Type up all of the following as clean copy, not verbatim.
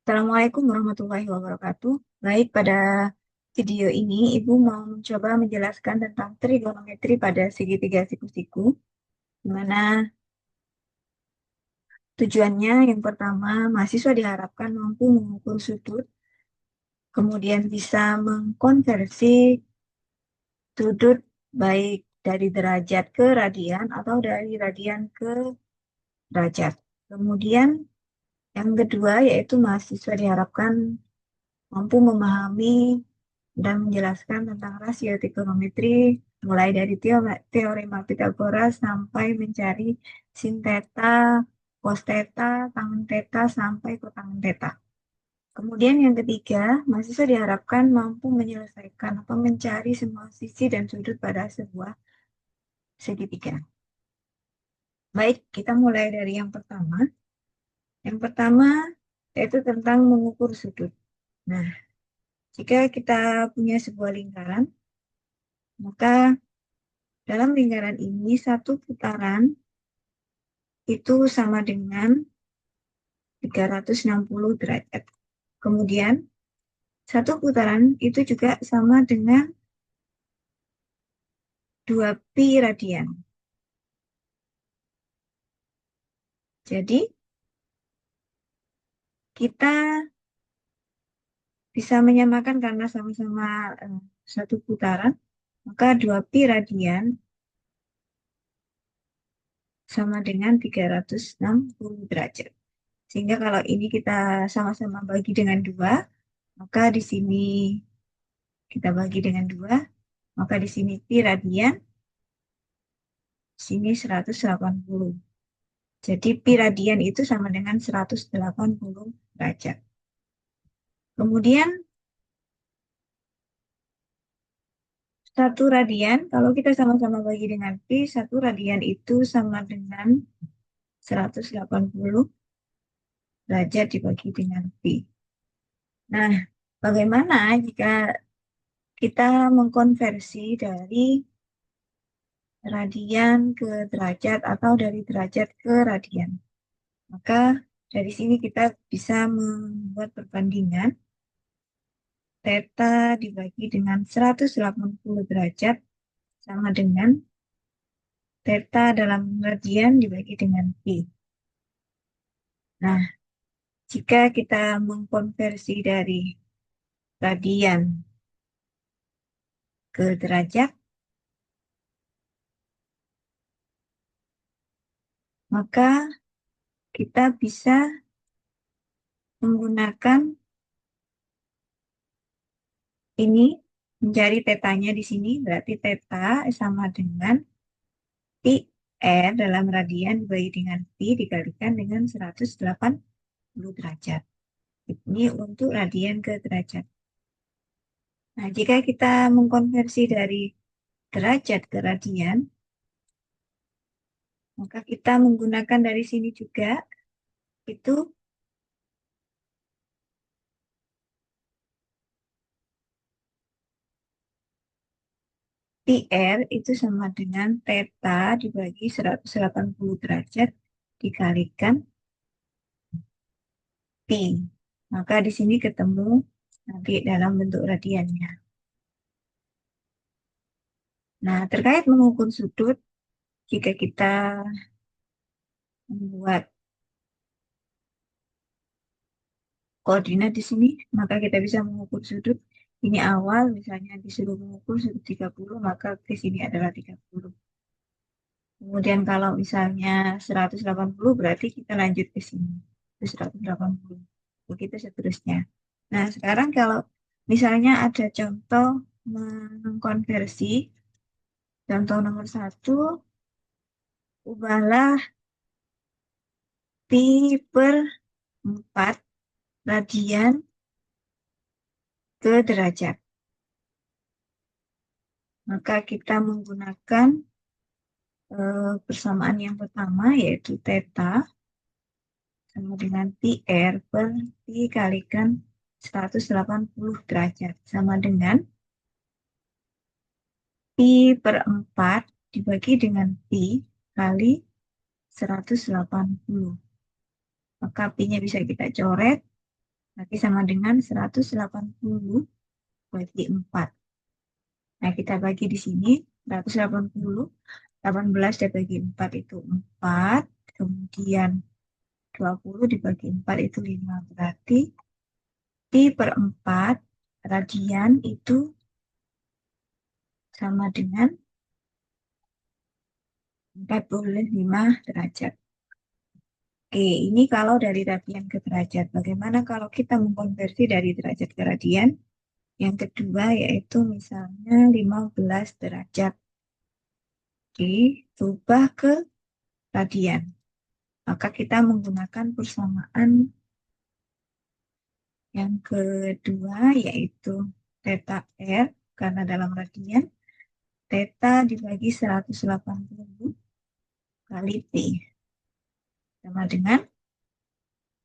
Assalamualaikum warahmatullahi wabarakatuh. Baik, pada video ini Ibu mau mencoba menjelaskan tentang trigonometri pada segitiga siku-siku, di mana tujuannya yang pertama, mahasiswa diharapkan mampu mengukur sudut, kemudian bisa mengkonversi sudut baik dari derajat ke radian atau dari radian ke derajat. Kemudian yang kedua yaitu mahasiswa diharapkan mampu memahami dan menjelaskan tentang rasio trigonometri mulai dari teorema Pythagoras sampai mencari sin theta, cos theta, tangen theta sampai kotangen theta. Kemudian yang ketiga, mahasiswa diharapkan mampu menyelesaikan atau mencari semua sisi dan sudut pada sebuah segitiga. Baik, kita mulai dari yang pertama. Yang pertama yaitu tentang mengukur sudut. Nah, jika kita punya sebuah lingkaran, maka dalam lingkaran ini satu putaran itu sama dengan 360 derajat. Kemudian satu putaran itu juga sama dengan 2pi radian. Jadi kita bisa menyamakan karena sama-sama satu putaran, maka 2pi radian sama dengan 360 derajat. Sehingga kalau ini kita sama-sama bagi dengan 2, maka di sini kita bagi dengan 2, maka di sini pi radian, di sini 180. Jadi pi radian itu sama dengan 180 derajat. Kemudian satu radian, kalau kita sama-sama bagi dengan pi, satu radian itu sama dengan 180 derajat dibagi dengan pi. Nah, bagaimana jika kita mengkonversi dari radian ke derajat atau dari derajat ke radian? Maka dari sini kita bisa membuat perbandingan theta dibagi dengan 180 derajat sama dengan theta dalam radian dibagi dengan pi. Nah, jika kita mengkonversi dari radian ke derajat, maka kita bisa menggunakan ini mencari tetanya di sini. Berarti theta sama dengan pi r dalam radian dibagi dengan pi dikalikan dengan 180 derajat. Ini untuk radian ke derajat. Nah, jika kita mengkonversi dari derajat ke radian, maka kita menggunakan dari sini juga, itu pi r itu sama dengan theta dibagi 180 derajat dikalikan pi. Maka di sini ketemu nanti dalam bentuk radiannya. Nah, terkait mengukur sudut, jika kita membuat koordinat di sini, maka kita bisa mengukur sudut. Ini awal, misalnya disuruh mengukur sudut 30, maka ke sini adalah 30. Kemudian kalau misalnya 180, berarti kita lanjut ke sini. Ke 180. Begitu seterusnya. Nah, sekarang kalau misalnya ada contoh mengkonversi, contoh nomor 1, ubahlah pi per 4 radian ke derajat. Maka kita menggunakan persamaan yang pertama yaitu theta sama dengan pi r per pi kalikan 180 derajat sama dengan pi per 4 dibagi dengan pi kali 180. Maka pi-nya bisa kita coret Berarti sama dengan 180 bagi 4. Nah, kita bagi di sini 180, 18 dibagi 4 itu 4, kemudian 20 dibagi 4 itu 5. Berarti Pi per 4 radian itu sama dengan 45 derajat. Oke, ini kalau dari radian ke derajat. Bagaimana kalau kita mengkonversi dari derajat ke radian? Yang kedua yaitu misalnya 15 derajat. Dirubah ke radian. Maka kita menggunakan persamaan yang kedua yaitu theta R karena dalam radian theta dibagi 180 kali P sama dengan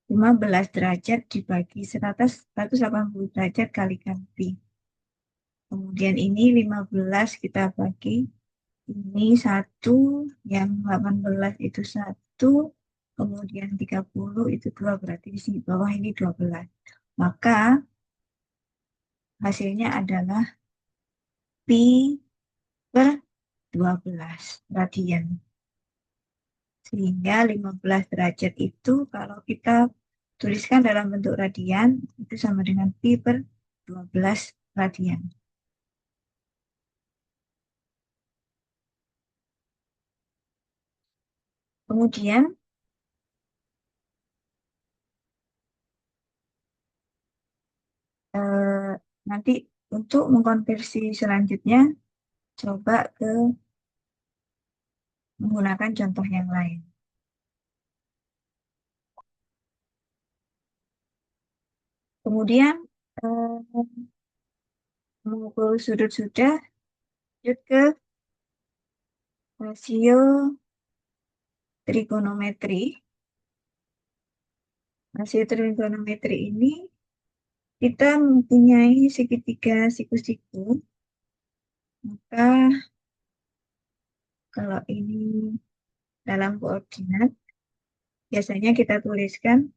15 derajat dibagi 180 derajat kalikan Pi. Kemudian ini 15 kita bagi ini 1, yang 18 itu 1, kemudian 30 itu 2, berarti di sini bawah ini 12. Maka hasilnya adalah Pi per 12 radian. Sehingga 15 derajat itu kalau kita tuliskan dalam bentuk radian, itu sama dengan Pi per 12 radian. Kemudian, nanti untuk mengkonversi selanjutnya, coba ke menggunakan contoh yang lain. Kemudian, eh, mengukur sudut sudah, lanjut ke rasio trigonometri. Rasio trigonometri ini kita mempunyai segitiga siku-siku, maka kalau ini dalam koordinat, biasanya kita tuliskan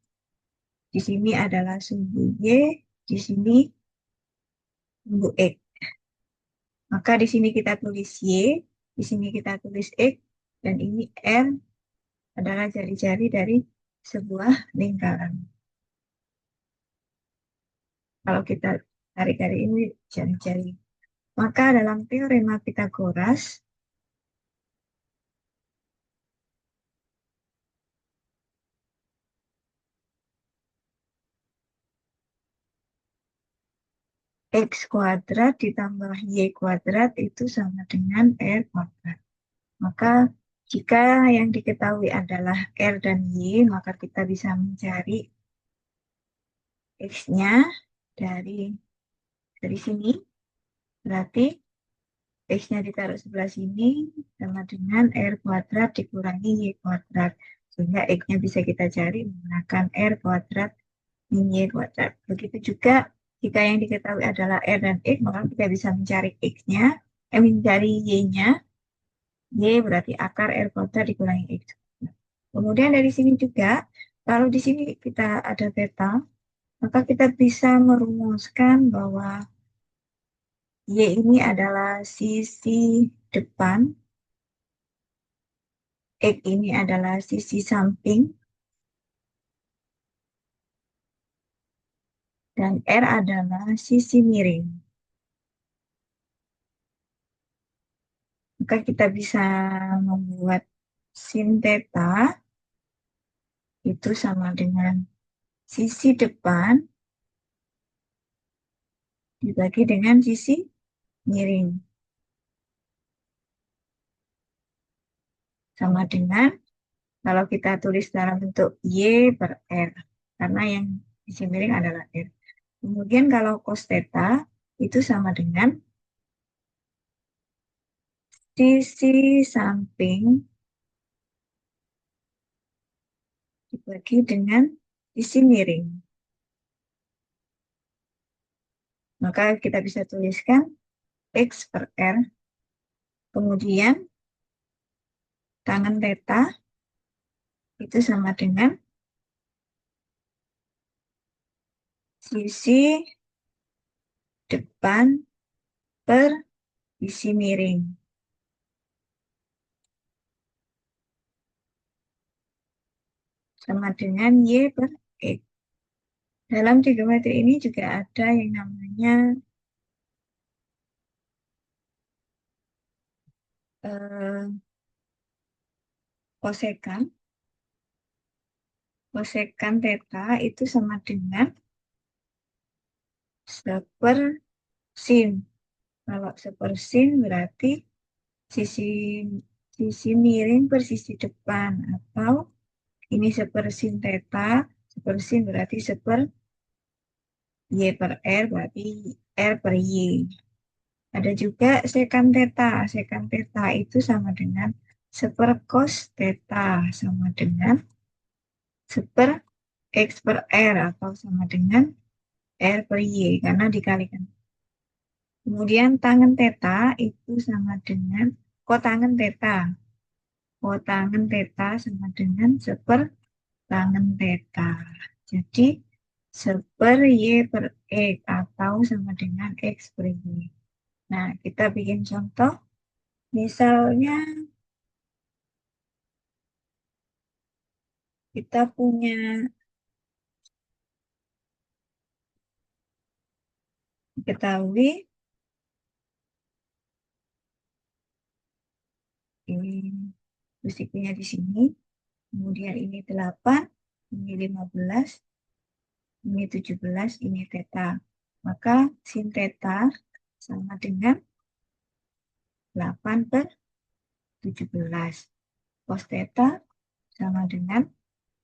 di sini adalah sumbu Y, di sini sumbu X. Maka di sini kita tulis Y, di sini kita tulis X, dan ini R adalah jari-jari dari sebuah lingkaran. Kalau kita tarik dari ini jari-jari. Maka dalam teorema Pitagoras, X kuadrat ditambah Y kuadrat itu sama dengan R kuadrat. Maka jika yang diketahui adalah R dan Y, maka kita bisa mencari X-nya dari sini. Berarti X-nya ditaruh sebelah sini sama dengan R kuadrat dikurangi Y kuadrat. Sehingga X-nya bisa kita cari menggunakan R kuadrat min Y kuadrat. Begitu juga jika yang diketahui adalah R dan X, maka kita bisa mencari X-nya, mencari Y-nya. Y berarti akar R kuadrat dikurangi X. Kemudian dari sini juga, kalau di sini kita ada theta, maka kita bisa merumuskan bahwa Y ini adalah sisi depan, X ini adalah sisi samping, dan R adalah sisi miring. Maka kita bisa membuat sin theta itu sama dengan sisi depan dibagi dengan sisi miring. Sama dengan kalau kita tulis dalam bentuk Y per R. Karena yang sisi miring adalah R. Kemudian kalau cos theta itu sama dengan sisi samping dibagi dengan sisi miring. Maka kita bisa tuliskan X per R. Kemudian tangan theta itu sama dengan sisi depan per sisi miring. Sama dengan Y per X. Dalam trigonometri ini juga ada yang namanya eh, kosekan. Kosekan theta itu sama dengan sepersin. Kalau sepersin berarti sisi sisi miring per sisi depan, atau ini sepersin theta, sepersin berarti seper Y per R berarti R per Y. Ada juga sekan theta. Sekan theta itu sama dengan seper cos theta, sama dengan seper X per R, atau sama dengan R per Y karena dikalikan. Kemudian tangen theta itu sama dengan kotangen theta. Kotangen theta sama dengan seper tangen theta. Jadi seper Y per X atau sama dengan X per Y. Nah, kita bikin contoh. Misalnya kita punya diketahui ini risikonya di sini. Kemudian ini 8, ini 15, ini 17, ini theta. Maka sin theta sama dengan 8 per 17. Cos theta sama dengan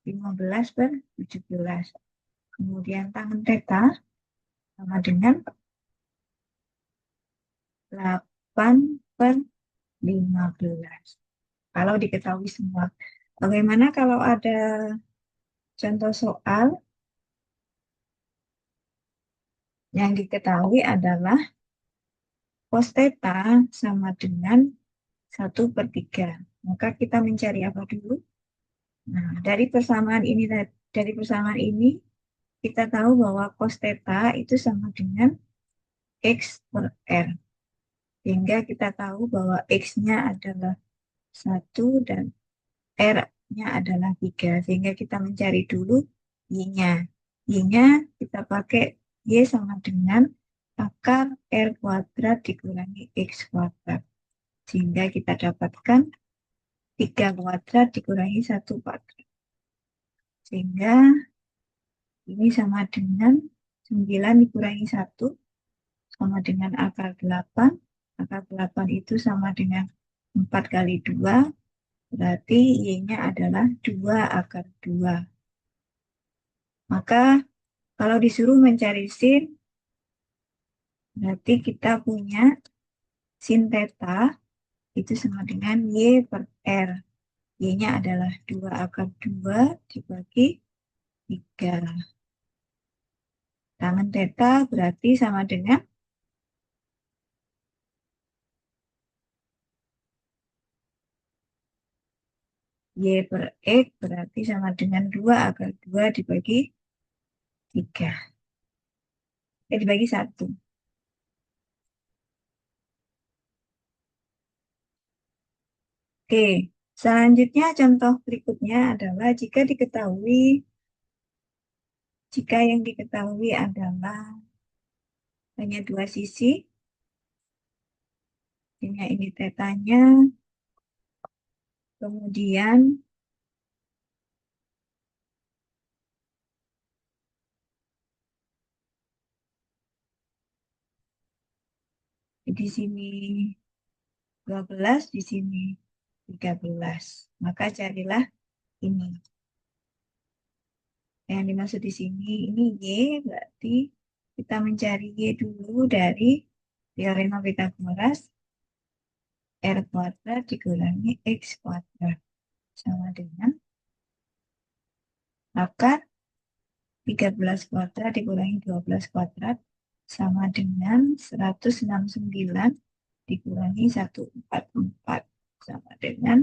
15 per 17. Kemudian tangen theta sama dengan 8 per 15. Kalau diketahui semua. Bagaimana kalau ada contoh soal yang diketahui adalah cos theta sama dengan 1/3. Maka kita mencari apa dulu? Nah, dari persamaan ini kita tahu bahwa cos theta itu sama dengan X per R. Sehingga kita tahu bahwa X-nya adalah 1 dan R-nya adalah 3. Sehingga kita mencari dulu Y-nya. Y-nya kita pakai Y sama dengan akar R kuadrat dikurangi X kuadrat. Sehingga kita dapatkan 3 kuadrat dikurangi 1 kuadrat. Sehingga ini sama dengan 9 dikurangi 1 sama dengan akar 8. Akar 8 itu sama dengan 4 kali 2. Berarti Y-nya adalah 2 akar 2. Maka kalau disuruh mencari sin, berarti kita punya sin theta itu sama dengan Y per R. Y-nya adalah 2 akar 2 dibagi 3. Tangen theta berarti sama dengan Y per X berarti sama dengan 2 akar 2 dibagi 3. Dibagi 1. Oke, selanjutnya contoh berikutnya adalah jika yang diketahui adalah hanya dua sisi, ini tetanya, kemudian di sini 12, di sini 13. Maka carilah ini. Yang dimaksud di sini, ini Y, berarti kita mencari Y dulu dari teorema Pythagoras, R kuadrat dikurangi X kuadrat. Sama dengan akar 13 kuadrat dikurangi 12 kuadrat sama dengan 169 dikurangi 144 sama dengan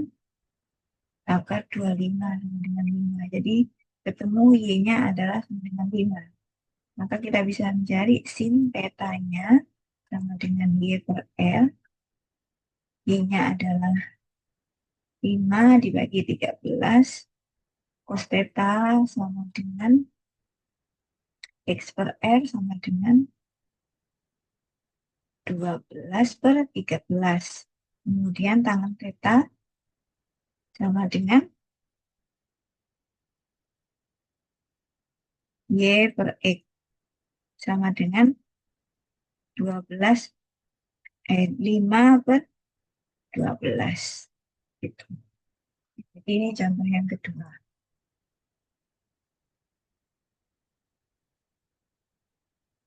akar 25 sama dengan 5. Jadi ketemu Y-nya adalah sama dengan 5. Maka kita bisa mencari sin tetanya sama dengan Y per L. Y-nya adalah 5 dibagi 13. Cos theta sama dengan X per R sama dengan 12 per 13. Kemudian tangan theta sama dengan Y per X sama dengan 12, 5 per 12. Gitu. Jadi ini contoh yang kedua.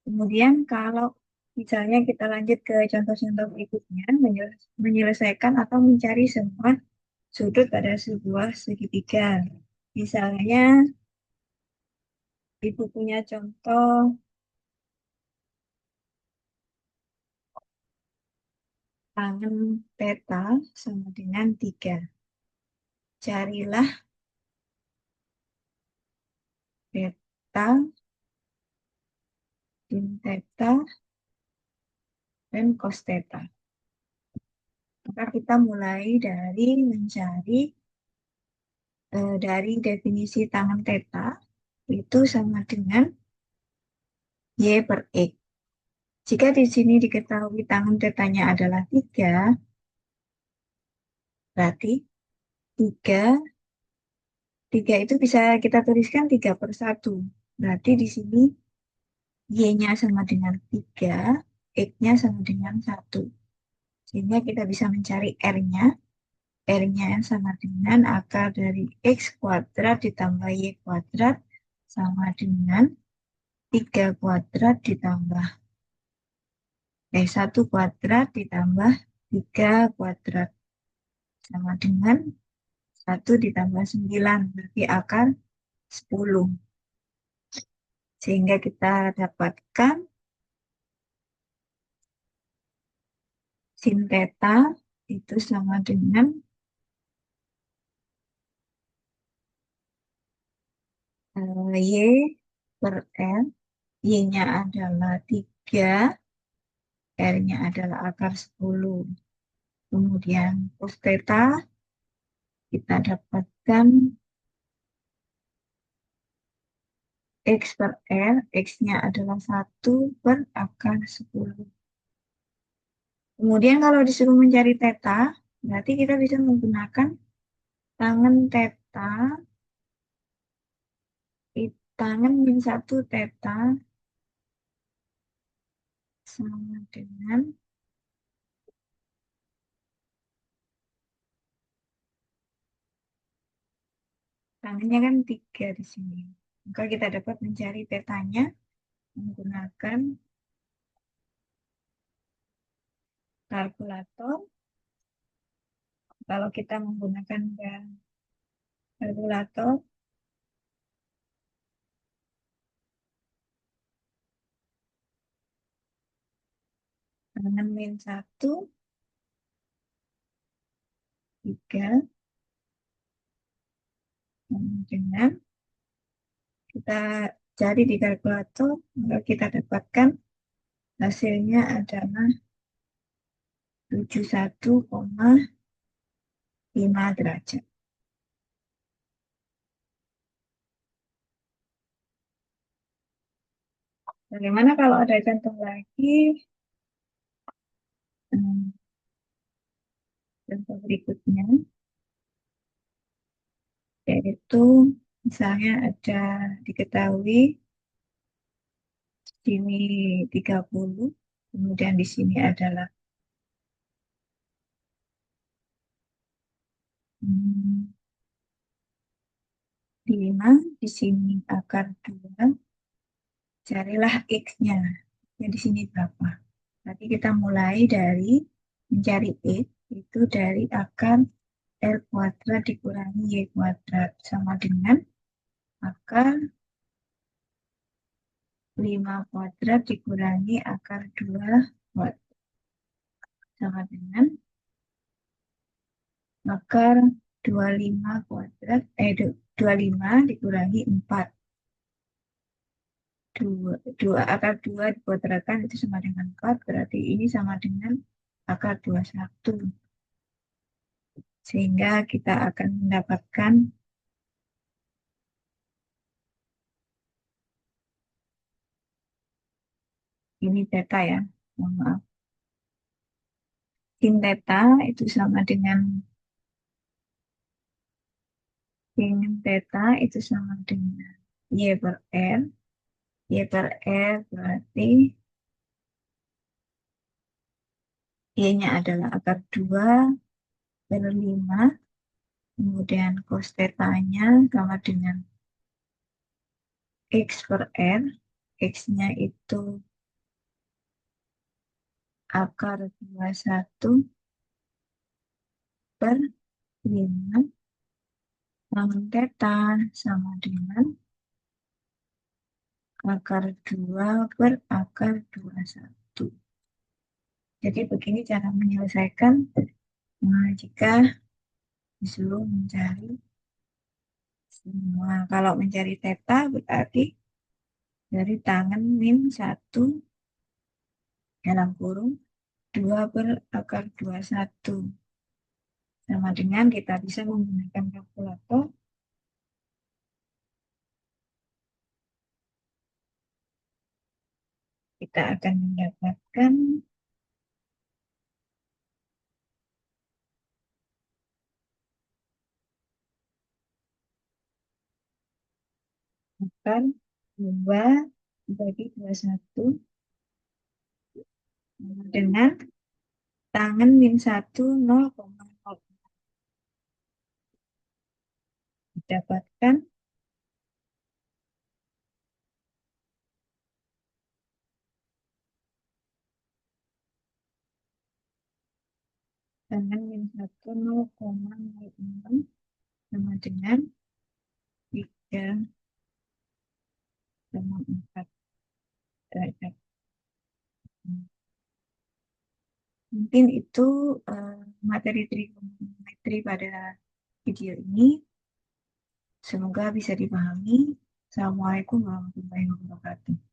Kemudian kalau misalnya kita lanjut ke contoh-contoh berikutnya, menyelesaikan atau mencari semua sudut pada sebuah segitiga. Misalnya, Ibu punya contoh tangen theta sama dengan 3. Carilah theta, sin theta, dan cos theta. Maka kita mulai dari mencari dari definisi tangen theta itu sama dengan Y per X. Jika di sini diketahui tangen tetanya adalah 3, berarti 3, 3 itu bisa kita tuliskan 3 per 1. Berarti di sini Y-nya sama dengan 3, X-nya sama dengan 1. Sehingga kita bisa mencari R-nya. R-nya sama dengan akar dari X kuadrat ditambah Y kuadrat sama dengan 3 kuadrat ditambah 1 kuadrat ditambah 3 kuadrat sama dengan 1 ditambah 9, berarti akar 10. Sehingga kita dapatkan sin theta itu sama dengan Y per L. Y-nya adalah 3, R-nya adalah akar 10. Kemudian cos theta kita dapatkan X per R, X-nya adalah 1 per akar 10. Kemudian kalau disuruh mencari theta, berarti kita bisa menggunakan tangen theta, tangen min 1 theta sama dengan tangannya kan 3 di sini. Maka kita dapat mencari tetanya menggunakan kalkulator. Kalau kita menggunakan kalkulator, tangan min 1, 3, dengan kita cari di kalkulator, maka kita dapatkan hasilnya adalah 71,5 derajat. Bagaimana kalau ada contoh lagi? Contoh berikutnya, yaitu misalnya ada diketahui sini 30, kemudian di sini adalah 5, di sini akar 2, carilah X-nya. Ya, di sini berapa? Nanti kita mulai dari mencari X, itu dari akar R kuadrat dikurangi Y kuadrat sama dengan akar 5 kuadrat dikurangi akar 2 kuadrat sama dengan akar 25 kuadrat, 25 dikurangi 4. dua akar 2 dikuadratkan itu sama dengan 4, berarti ini sama dengan akar 21. Sehingga kita akan mendapatkan ini theta ya. Mohon maaf. Sin theta itu sama dengan sin theta itu sama dengan Y per R. Y per R berarti Y-nya adalah akar 2 per 5. Kemudian cos theta-nya sama dengan X per R. X-nya itu akar 21 per 5. Namun theta sama dengan akar 2 per akar 21. Jadi begini cara menyelesaikan jika disuruh mencari semua. Kalau mencari theta berarti dari tangan min 1 dalam kurung 2 per akar 21. Sama dengan kita bisa menggunakan kalkulator. Kita akan mendapatkan akar 2 dibagi 21 dengan tangan min 1 0,0. Didapatkan tangan min 1 0,06 sama dengan 3,4 derajat. Mungkin itu materi trigonometri pada video ini. Semoga bisa dipahami. Assalamualaikum warahmatullahi wabarakatuh.